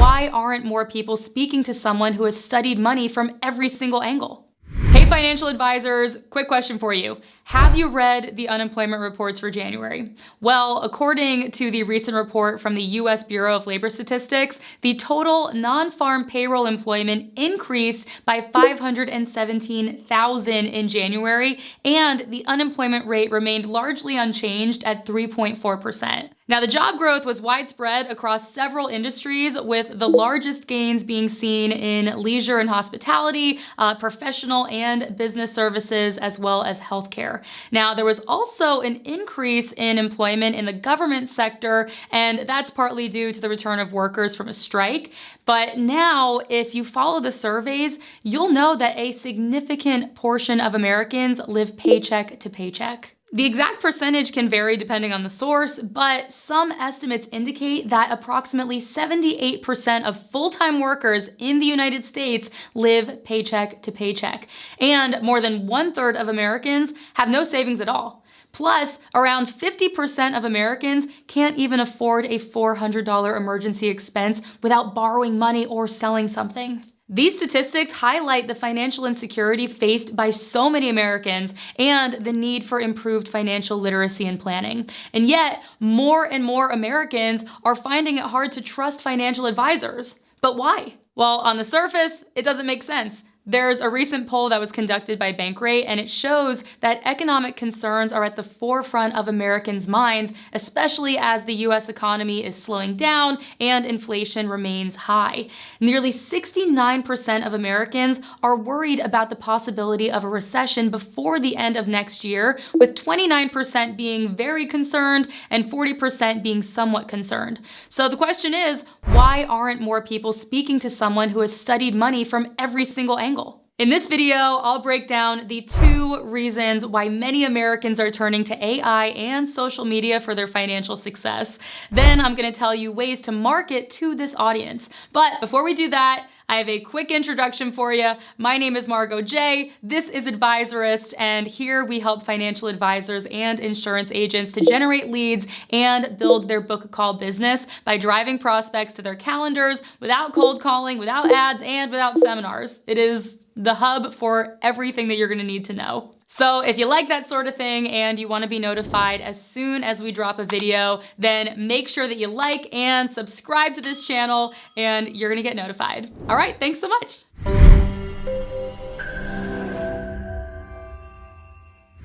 why aren't more people speaking to someone who has studied money from every single angle? Hey, financial advisors, quick question for you. Have you read the unemployment reports for January? Well, according to the recent report from the U.S. Bureau of Labor Statistics, the total non-farm payroll employment increased by 517,000 in January, and the unemployment rate remained largely unchanged at 3.4%. Now, the job growth was widespread across several industries, with the largest gains being seen in leisure and hospitality, professional and business services, as well as healthcare. Now, there was also an increase in employment in the government sector, and that's partly due to the return of workers from a strike. But now, if you follow the surveys, you'll know that a significant portion of Americans live paycheck to paycheck. The exact percentage can vary depending on the source, but some estimates indicate that approximately 78% of full-time workers in the United States live paycheck to paycheck. And more than 1/3 of Americans have no savings at all. Plus, around 50% of Americans can't even afford a $400 emergency expense without borrowing money or selling something. These statistics highlight the financial insecurity faced by so many Americans and the need for improved financial literacy and planning. And yet, more and more Americans are finding it hard to trust financial advisors. But why? Well, on the surface, it doesn't make sense. There's a recent poll that was conducted by Bankrate, and it shows that economic concerns are at the forefront of Americans' minds, especially as the U.S. economy is slowing down and inflation remains high. Nearly 69% of Americans are worried about the possibility of a recession before the end of next year, with 29% being very concerned and 40% being somewhat concerned. So the question is, why aren't more people speaking to someone who has studied money from every single angle? In this video, I'll break down the 2 reasons why many Americans are turning to AI and social media for their financial success. Then I'm gonna tell you ways to market to this audience. But before we do that, I have a quick introduction for you. My name is Margot J. This is Advisorist, and here we help financial advisors and insurance agents to generate leads and build their book a call business by driving prospects to their calendars without cold calling, without ads, and without seminars. It is the hub for everything that you're gonna need to know. So if you like that sort of thing and you wanna be notified as soon as we drop a video, then make sure that you like and subscribe to this channel and you're gonna get notified. All right, thanks so much.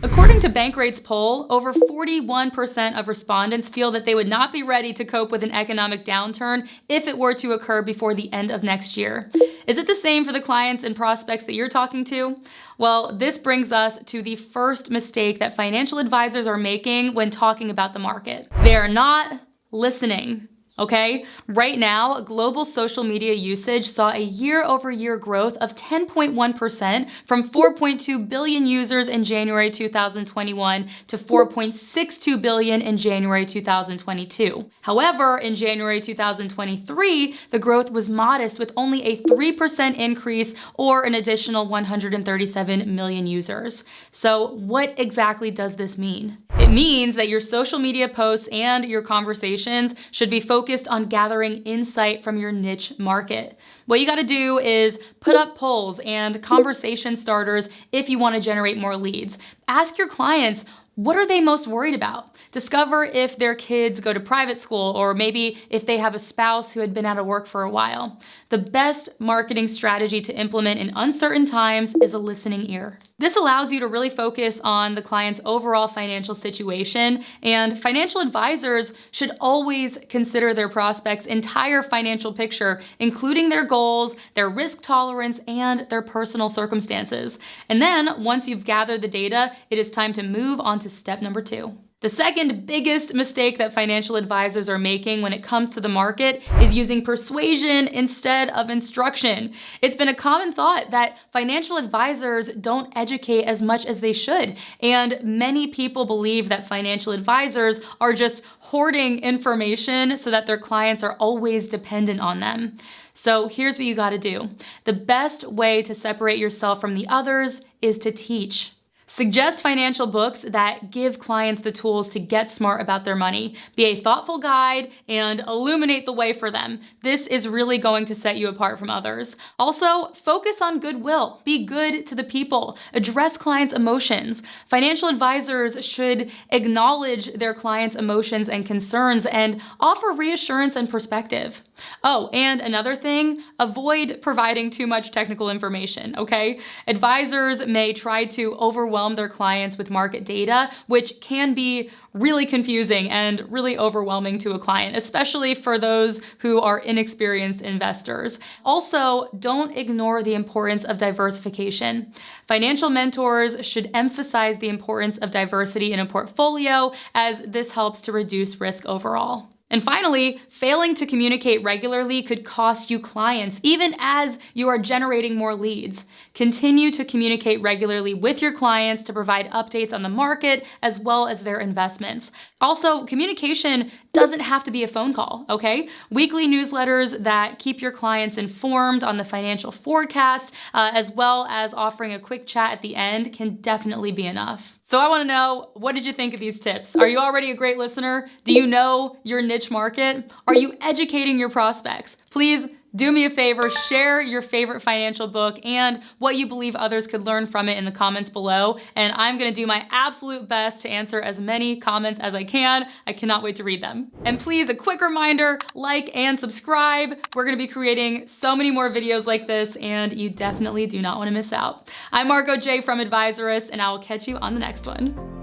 According to Bankrate's poll, over 41% of respondents feel that they would not be ready to cope with an economic downturn if it were to occur before the end of next year. Is it the same for the clients and prospects that you're talking to? Well, this brings us to the first mistake that financial advisors are making when talking about the market. They are not listening. Okay? Right now, global social media usage saw a year-over-year growth of 10.1% from 4.2 billion users in January 2021 to 4.62 billion in January 2022. However, in January 2023, the growth was modest with only a 3% increase or an additional 137 million users. So what exactly does this mean? It means that your social media posts and your conversations should be focused on gathering insight from your niche market. What you gotta do is put up polls and conversation starters if you wanna generate more leads. Ask your clients, what are they most worried about? Discover if their kids go to private school or maybe if they have a spouse who had been out of work for a while. The best marketing strategy to implement in uncertain times is a listening ear. This allows you to really focus on the client's overall financial situation, and financial advisors should always consider their prospects' entire financial picture, including their goals, their risk tolerance, and their personal circumstances. And then, once you've gathered the data, it is time to move on to step number 2. The second biggest mistake that financial advisors are making when it comes to the market is using persuasion instead of instruction. It's been a common thought that financial advisors don't educate as much as they should, and many people believe that financial advisors are just hoarding information so that their clients are always dependent on them. So here's what you gotta do. The best way to separate yourself from the others is to teach. Suggest financial books that give clients the tools to get smart about their money. Be a thoughtful guide and illuminate the way for them. This is really going to set you apart from others. Also, focus on goodwill. Be good to the people. Address clients' emotions. Financial advisors should acknowledge their clients' emotions and concerns and offer reassurance and perspective. Oh, and another thing, avoid providing too much technical information, okay? Advisors may try to overwhelm their clients with market data, which can be really confusing and really overwhelming to a client, especially for those who are inexperienced investors. Also, don't ignore the importance of diversification. Financial mentors should emphasize the importance of diversity in a portfolio, as this helps to reduce risk overall. And finally, failing to communicate regularly could cost you clients, even as you are generating more leads. Continue to communicate regularly with your clients to provide updates on the market as well as their investments. Also, communication doesn't have to be a phone call, okay? Weekly newsletters that keep your clients informed on the financial forecast, as well as offering a quick chat at the end, can definitely be enough. So I wanna know, what did you think of these tips? Are you already a great listener? Do you know your niche market? Are you educating your prospects? Please do me a favor, share your favorite financial book and what you believe others could learn from it in the comments below. And I'm gonna do my absolute best to answer as many comments as I can. I cannot wait to read them. And please, a quick reminder, like and subscribe. We're gonna be creating so many more videos like this and you definitely do not wanna miss out. I'm Margo J from Advisorist and I will catch you on the next one.